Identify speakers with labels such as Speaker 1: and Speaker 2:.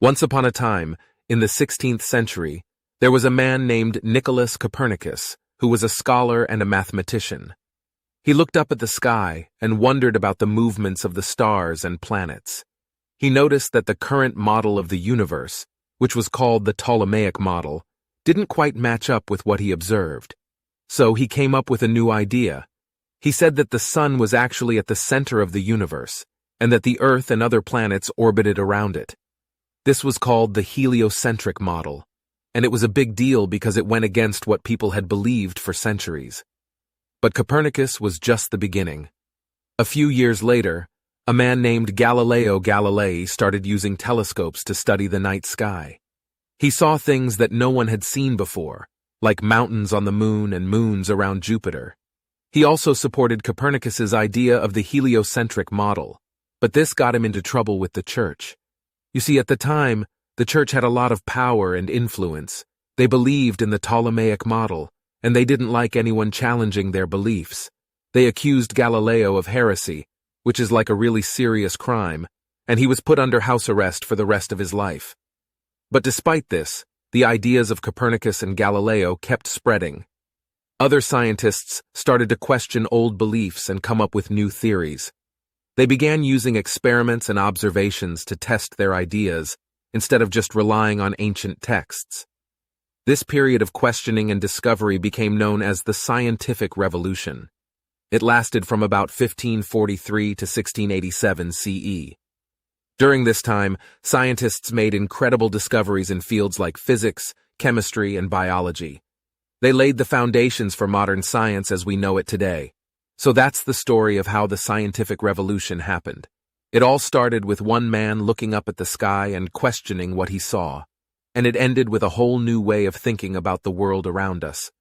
Speaker 1: Once upon a time, in the 16th century, there was a man named Nicholas Copernicus, who was a scholar and a mathematician. He looked up at the sky and wondered about the movements of the stars and planets. He noticed that the current model of the universe, which was called the Ptolemaic model, didn't quite match up with what he observed. So he came up with a new idea. He said that the sun was actually at the center of the universe, and that the Earth and other planets orbited around it. This was called the heliocentric model, and it was a big deal because it went against what people had believed for centuries. But Copernicus was just the beginning. A few years later, a man named Galileo Galilei started using telescopes to study the night sky. He saw things that no one had seen before, like mountains on the moon and moons around Jupiter. He also supported Copernicus's idea of the heliocentric model, but this got him into trouble with the church. You see, at the time, the church had a lot of power and influence. They believed in the Ptolemaic model, and they didn't like anyone challenging their beliefs. They accused Galileo of heresy, which is like a really serious crime, and he was put under house arrest for the rest of his life. But despite this, the ideas of Copernicus and Galileo kept spreading. Other scientists started to question old beliefs and come up with new theories. They began using experiments and observations to test their ideas, instead of just relying on ancient texts. This period of questioning and discovery became known as the Scientific Revolution. It lasted from about 1543 to 1687 CE. During this time, scientists made incredible discoveries in fields like physics, chemistry, and biology. They laid the foundations for modern science as we know it today. So that's the story of how the scientific revolution happened. It all started with one man looking up at the sky and questioning what he saw, and it ended with a whole new way of thinking about the world around us.